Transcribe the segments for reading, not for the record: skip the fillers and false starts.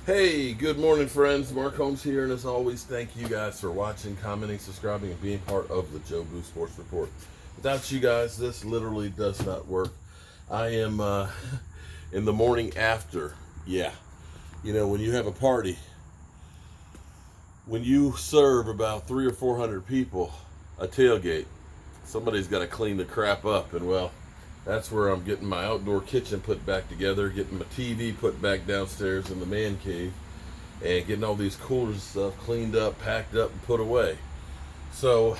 Hey, good morning, friends. Mark Holmes here, and as always, thank you guys for watching, commenting, subscribing, and being part of the Joe Boo Sports Report. Without you guys, this literally does not work. I am in the morning after. Yeah, you know, when you have a party, when you serve about 300 or 400 people a tailgate, somebody's got to clean the crap up, and well, that's where I'm getting my outdoor kitchen put back together, getting my TV put back downstairs in the man cave, and getting all these coolers and stuff cleaned up, packed up, and put away. So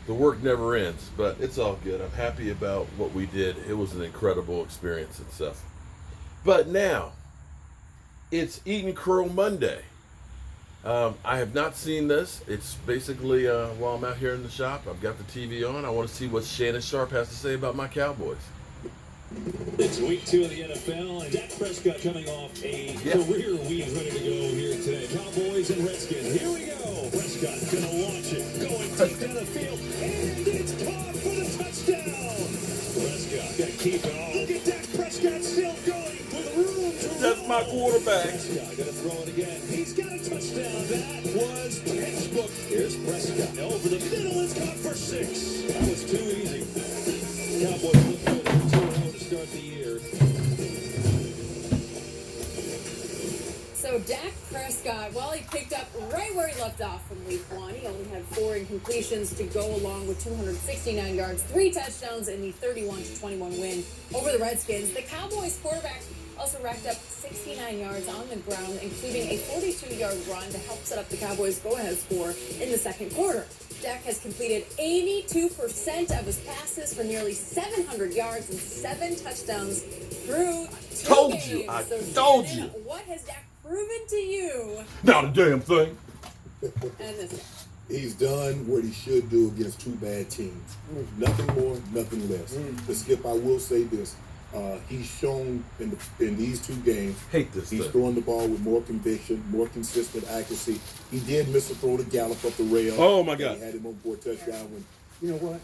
the work never ends, but it's all good. I'm happy about what we did. It was an incredible experience and stuff. But now, it's Eat and Crow Monday. I have not seen this. It's basically while I'm out here in the shop, I've got the TV on. I want to see what Shannon Sharp has to say about my Cowboys. It's week 2 of the NFL, and Dak Prescott coming off a career week ready to go here today. Cowboys and Redskins. Here we go. Prescott gonna launch it, going deep down the field, and it's caught for the touchdown. Prescott gonna keep it on. Look at Dak Prescott still going with room to That's my quarterback. Prescott gonna throw it again. He's got a touchdown. That was textbook. Here's Prescott over the middle. It's caught for 6. That was too easy. Cowboys look good. 2-0 to start the year. So Dak Prescott, well, he picked up right where he left off from week 1. He only had 4 incompletions to go along with 269 yards, 3 touchdowns in the 31-21 win over the Redskins. The Cowboys quarterback also racked up 69 yards on the ground, including a 42-yard run to help set up the Cowboys' go-ahead score in the second quarter. Dak has completed 82% of his passes for nearly 700 yards and 7 touchdowns through 2 games. I So told Shannon, you. what has Dak proven to you? Not a damn thing. And this guy. He's done what he should do against 2 bad teams. Nothing more, nothing less. But Skip, I will say this. He's shown in these 2 games, Hate this he's thing. throwing the ball with more conviction, more consistent accuracy. He did miss a throw to Gallup up the rail. Oh, my God. He had him on for a touchdown when You know what?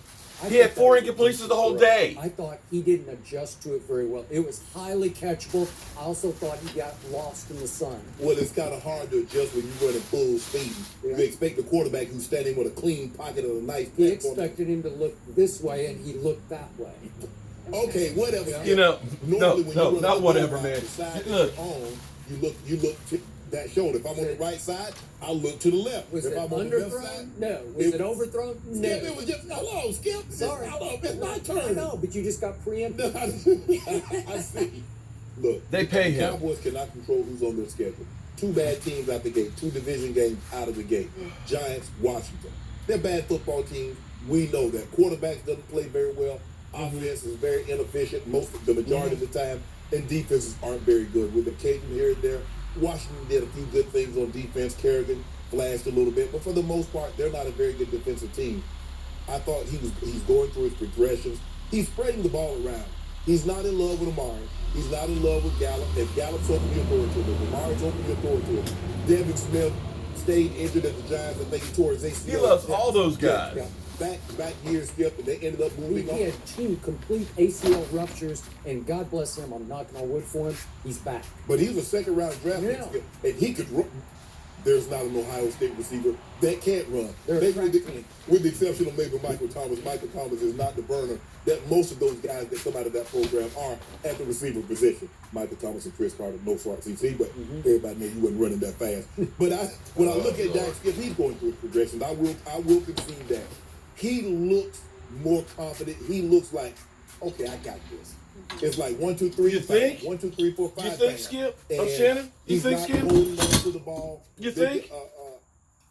He had thought 4 that was incompletions the whole correct. day. I thought he didn't adjust to it very well. It was highly catchable. I also thought he got lost in the sun. Well, it's kind of hard to adjust when you're running full speed. Yeah. You expect the quarterback who's standing with a clean pocket of a nice He platform. expected him to look this way, and he looked that way. Okay, whatever. You know, Normally when no, you run not a whatever, quarterback, man. the side that Look. you're on, you look to that shoulder. If I'm on the right side, I'll look to the left. Was if it I'm on the left underthrown? side, No. Was it overthrown? No. Skip, it was just hello, Skip. Sorry. Hello, it's my I turn. know, but you just got preempted. I see. Look, They pay him. Cowboys cannot control who's on their schedule. 2 bad teams out the gate. 2 division games out of the gate. Giants, Washington. They're bad football teams. We know that. Quarterbacks doesn't play very well. Offense is very inefficient the majority of the time, and defenses aren't very good. With occasion here and there, Washington did a few good things on defense. Kerrigan flashed a little bit, but for the most part, they're not a very good defensive team. I thought he's going through his progressions. He's spreading the ball around. He's not in love with Amari. He's not in love with Gallup. If Gallup's open, you're throwing to him. If Amari's open, you're throwing to him. Devin Smith stayed injured at the Giants. I think he tore his ACL. He loves all those guys. Yeah. Back years, Skip, and they ended up He moving on. had 2 complete ACL ruptures, and God bless him. I'm knocking on wood for him. He's back. But he was a second-round draft pick, Yeah. Skip, and he could run. There's not an Ohio State receiver that can't run. They're a Maybe track team. with the exception of maybe Michael Thomas. Michael Thomas is not the burner that most of those guys that come out of that program are at the receiver position. Michael Thomas and Chris Carter, no for CC, but everybody knows you wasn't running that fast. But when I look at Dak, Skip, he's going through his progressions. I will concede that. He looks more confident. He looks like, okay, I got this. It's like 1, 2, 3. You think? 1, 2, 3, 4, 5. You think, bang. Skip? And Shannon? You he's think, not Skip? holding on to the ball. You think?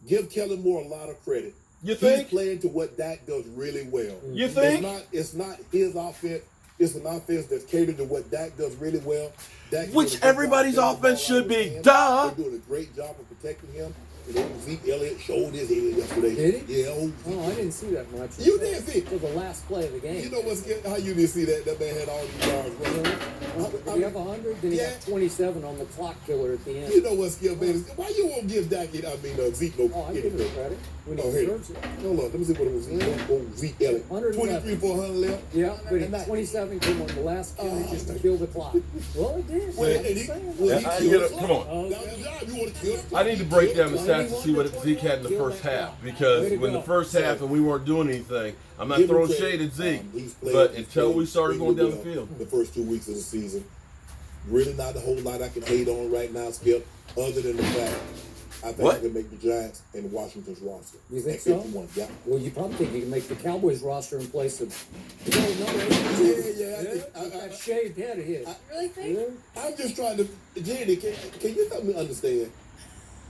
Give Kellen Moore a lot of credit. You He's think? playing to what Dak does really well. You think? It's not his offense. It's an offense that's catered to what Dak does really well. Dak is Which doing a good everybody's job getting the offense ball out should of his be. hands. Duh. They're doing a great job of protecting him. And then Zeke Elliott showed his head yesterday. Did he? Yeah. Oh, I didn't see that much. You didn't see it. For the last play of the game. You know how you didn't see that? That man had all these yards running. If you have 100, then you got 27 on the clock killer at the end. You know what, Skip Bayless? Why you won't give Zeke no Oh, I give him anything? credit when he Here. deserves it. Hold on, let me see what it was. Zeke Elliott. 23 for 100 left. Yeah, but 27 came on the last carry just to kill the clock. Well, it did. Well, I'm and he- saying. well, Yeah, I get it. Come on. That was the job. You want to kill I need to break down the stats to see what Zeke had in the first half, because when the first half and we weren't doing anything, I'm not throwing shade at Zeke, but until we started going down the field. The first 2 weeks of the season, really not a whole lot I can hate on right now, Skip, other than the fact I think I can make the Giants and Washington's roster. You think at so? 51, yeah. Well, you probably think you can make the Cowboys roster in place of number 8. That shaved head of his. You really think? Yeah. I'm just trying to, Jenny, can you help me understand?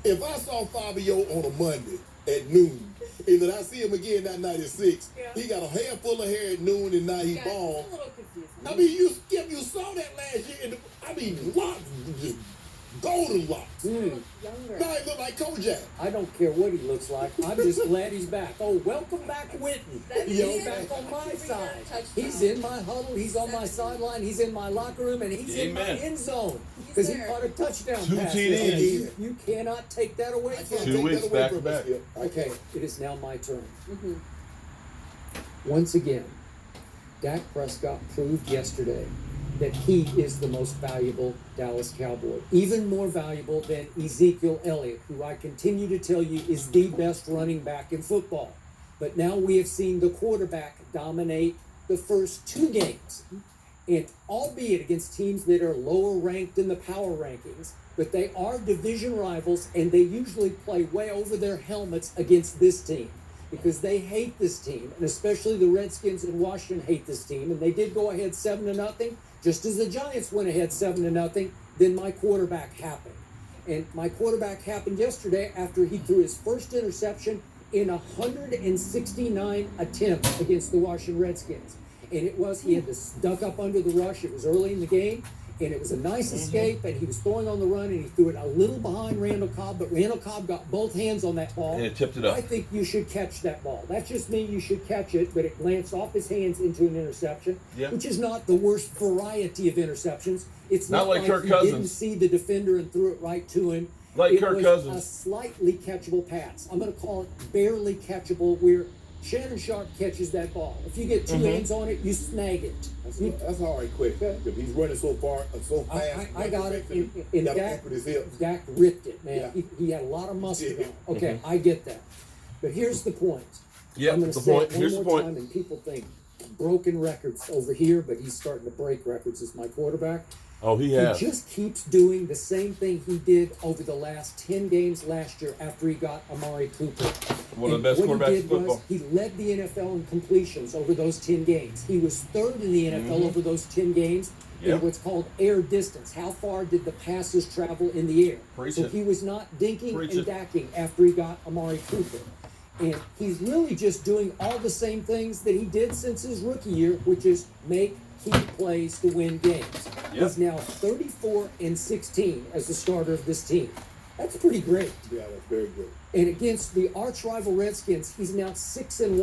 If I saw Fabio on a Monday at noon, and then I see him again that night at 6, he got a handful of hair at noon, and now he Yeah, bald. it's a little confusing. I mean, you saw that last year, and locks, just golden locks. Younger. Now he look like Kojak. I don't care what he looks like. I'm just glad he's back. Oh, welcome back, Whitten. He's back on my side. He's in my huddle. He's on my sideline. He's in my locker room, and he's in my end zone because he caught a touchdown 2 pass. TDs. You cannot take that away I from can't him. 2 take weeks that away back from to us, back. Skip. Okay, it is now my turn. Once again, Dak Prescott proved yesterday that he is the most valuable Dallas Cowboy. Even more valuable than Ezekiel Elliott, who I continue to tell you is the best running back in football. But now we have seen the quarterback dominate the first 2 games. And albeit against teams that are lower ranked in the power rankings, but they are division rivals, and they usually play way over their helmets against this team because they hate this team, and especially the Redskins in Washington hate this team. And they did go ahead 7-0, just as the Giants went ahead 7-0. Then my quarterback happened, and my quarterback happened yesterday after he threw his first interception in 169 attempts against the Washington Redskins. And he had to duck up under the rush. It was early in the game, and it was a nice escape, and he was throwing on the run, and he threw it a little behind Randall Cobb, but Randall Cobb got both hands on that ball. And it tipped it up. I think you should catch that ball. That's just me. You should catch it, but it glanced off his hands into an interception, which is not the worst variety of interceptions. It's not like Kirk he Cousins. didn't see the defender and threw it right to him. Like it Kirk was Cousins. a slightly catchable pass. I'm going to call it barely catchable, where Shannon Sharp catches that ball. If you get 2 hands on it, you snag it. That's hard quick. If he's running so far, so fast. I got it. You In got to Dak, anchor his hips. Dak ripped it, man. Yeah. He had a lot of muscle Yeah. on. Okay, I get that. But here's the point. Yeah, I'm going to the say point. it one Here's the more point. time, and people think broken records over here, but he's starting to break records as my quarterback. Oh, he has. He just keeps doing the same thing he did over the last 10 games last year after he got Amari Cooper. One of the best quarterbacks in football. He led the NFL in completions over those 10 games. He was 3rd in the NFL over those 10 games in what's called air distance. How far did the passes travel in the air? Preach So it. he was not dinking Preach and it. dacking after he got Amari Cooper. And he's really just doing all the same things that he did since his rookie year, which is make key plays to win games. Yep. He's now 34-16 as the starter of this team. That's pretty great. Yeah, that's very good. And against the arch rival Redskins, he's now 6-1.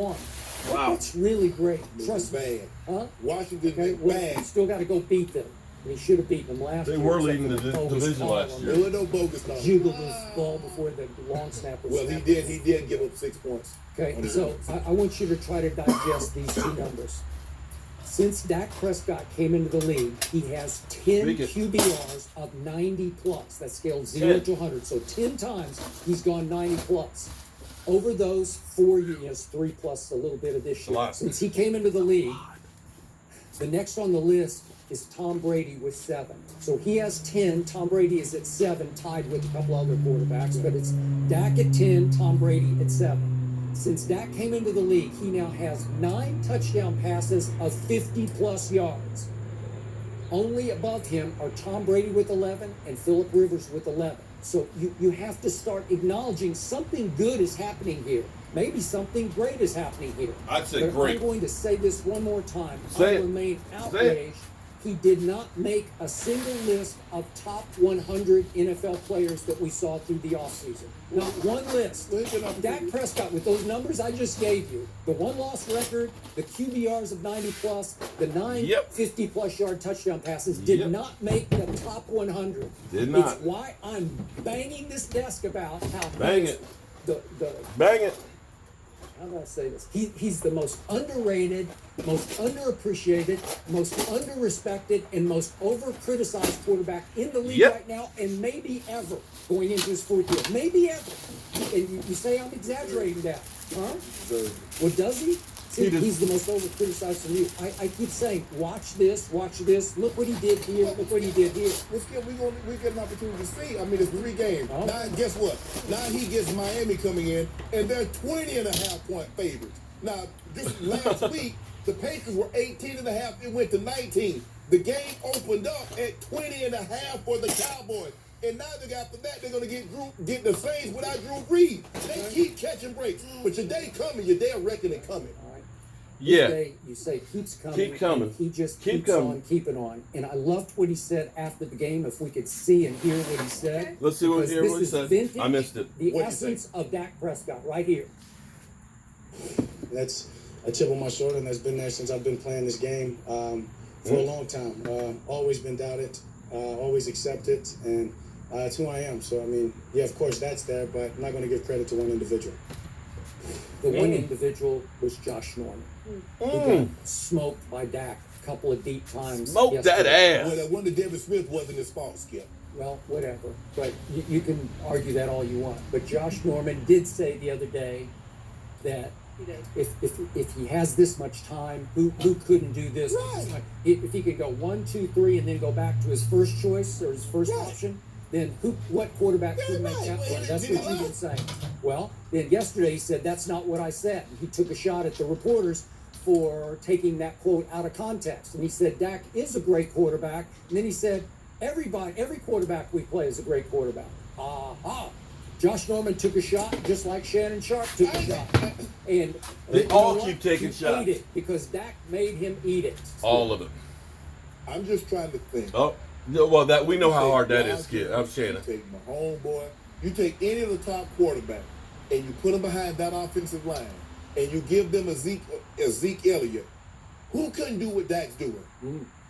Wow. That's really great. Trust me. Bad. Huh? Washington Okay, is well, bad. you still got to go beat them. And he should have beaten them last They year. were except leading for the bogus division call last on year. There was no bogus now. Juggled his ball before the long snapper. Well, he snapped. did give up 6 points. Okay, so I want you to try to digest these 2 numbers. Since Dak Prescott came into the league, he has 10 Biggest. QBRs of 90 plus. That's scaled 0 to 100. So 10 times he's gone 90 plus. Over those 4 years, 3 plus a little bit of this A year. lot. Since he came into the league, the next on the list is Tom Brady with 7. So he has 10. Tom Brady is at 7, tied with a couple other quarterbacks. But it's Dak at 10, Tom Brady at 7. Since Dak came into the league, he now has 9 touchdown passes of 50-plus yards. Only above him are Tom Brady with 11 and Phillip Rivers with 11. So you have to start acknowledging something good is happening here. Maybe something great is happening here. I'd say But great. I'm going to say this one more time. Say I it. remain Say it. outraged He did not make a single list of top 100 NFL players that we saw through the offseason. Not one list. Dak Prescott, with those numbers I just gave you, the one-loss record, the QBRs of 90+, the 9 50-plus yard touchdown passes, did not make the top 100. Did not. It's why I'm banging this desk about how Bang it. Bang it. How do I say this? He's the most underrated, most underappreciated, most under-respected, and most over-criticized quarterback in the league right now, and maybe ever going into his fourth year. Maybe ever. And you say I'm exaggerating that, huh? Well, does he? See, he's the most over-criticized from you. I keep saying, watch this, look what he did here, look what he did here. We get an opportunity to see. I mean, it's 3 games. Oh. Now, guess what? Now he gets Miami coming in, and they're 20.5-point favorites. Now, just last week, the Patriots were 18.5. It went to 19. The game opened up at 20.5 for the Cowboys. And now after that, they're going to get the Saints without Drew Brees. They keep catching breaks. But your day coming, your day of reckoning coming. Day, you say keeps coming. Keep coming. He just keeps on keeping on. And I loved what he said after the game. If we could see and hear what he said. Let's see what he said. Vintage, I missed it. The essence of Dak Prescott right here. That's a chip on my shoulder, and that's been there since I've been playing this game for a long time. Always been doubted, always accepted, and it's who I am. So, I mean, yeah, of course that's there, but I'm not going to give credit to one individual. The one individual was Josh Norman. He got smoked by Dak a couple of deep times. Smoked that ass. Well, that one to Devin Smith wasn't his fault, Skip. Well, whatever. But you can argue that all you want. But Josh Norman did say the other day that if he has this much time, who couldn't do this? Right. If he could go 1, 2, 3, and then go back to his first choice or his first option, then what quarterback could make that play? That's what you've been saying. Well, then yesterday he said, that's not what I said. He took a shot at the reporters for taking that quote out of context. And he said, Dak is a great quarterback. And then he said, every quarterback we play is a great quarterback. Josh Norman took a shot just like Shannon Sharp took a shot. And they all keep taking shots. Ate it because Dak made him eat it. All of it. I'm just trying to think. Oh, no, well, we know how hard that is, kid. I'm Shannon. You take my homeboy. You take any of the top quarterbacks, and you put them behind that offensive line, and you give them a Zeke Elliott. Who couldn't do what Dak's doing?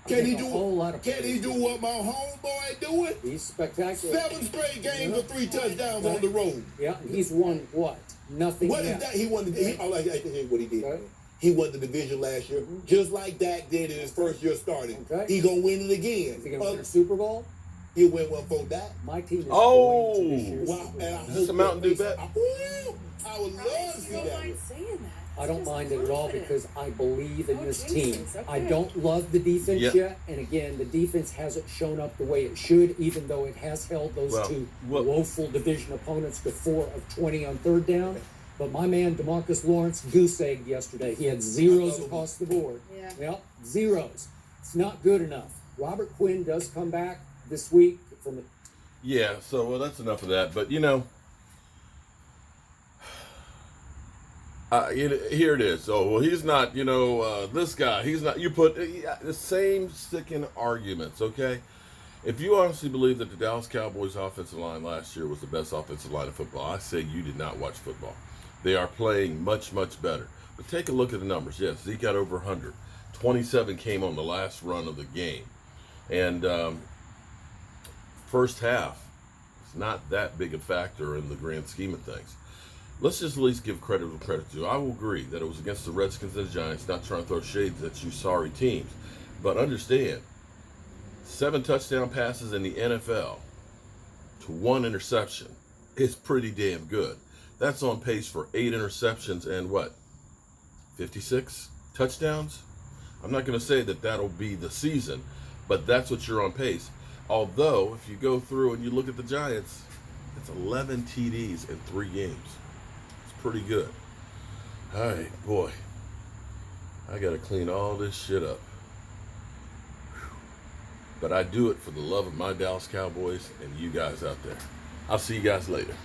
Can he do what my homeboy doing? He's spectacular. 7 straight games with 3 touchdowns on the road. Yeah, he's won what? Nothing. What is that? He won. I tell you what he did. Right. He won the division last year, just like Dak did in his first year starting. Okay. He gonna win it again. Is he gonna win a Super Bowl? He'll win one for Dak. My team is going to this year's wow! And I hope a Mountain Dew bet. I would love to see that. I don't mind it at all because I believe in this team. I don't love the defense yet, and again, the defense hasn't shown up the way it should, even though it has held those two woeful division opponents to 4 of 20 on 3rd down. But my man DeMarcus Lawrence goose-egged yesterday. He had zeros across the board. Yep, zeros. It's not good enough. Robert Quinn does come back this week from the... so that's enough of that. But, here it is. Oh, well, he's not, this guy. He's not... You put the same sticking arguments, okay? If you honestly believe that the Dallas Cowboys offensive line last year was the best offensive line of football, I say you did not watch football. They are playing much, much better. But take a look at the numbers. Yes, Zeke got over 100. 27 came on the last run of the game. And first half, it's not that big a factor in the grand scheme of things. Let's just at least give credit where credit due. I will agree that it was against the Redskins and the Giants, not trying to throw shades at you sorry teams. But understand, 7 touchdown passes in the NFL to 1 interception is pretty damn good. That's on pace for 8 interceptions and 56 touchdowns? I'm not going to say that that'll be the season, but that's what you're on pace. Although, if you go through and you look at the Giants, it's 11 TDs in 3 games. It's pretty good. All right, boy. I got to clean all this shit up. But I do it for the love of my Dallas Cowboys and you guys out there. I'll see you guys later.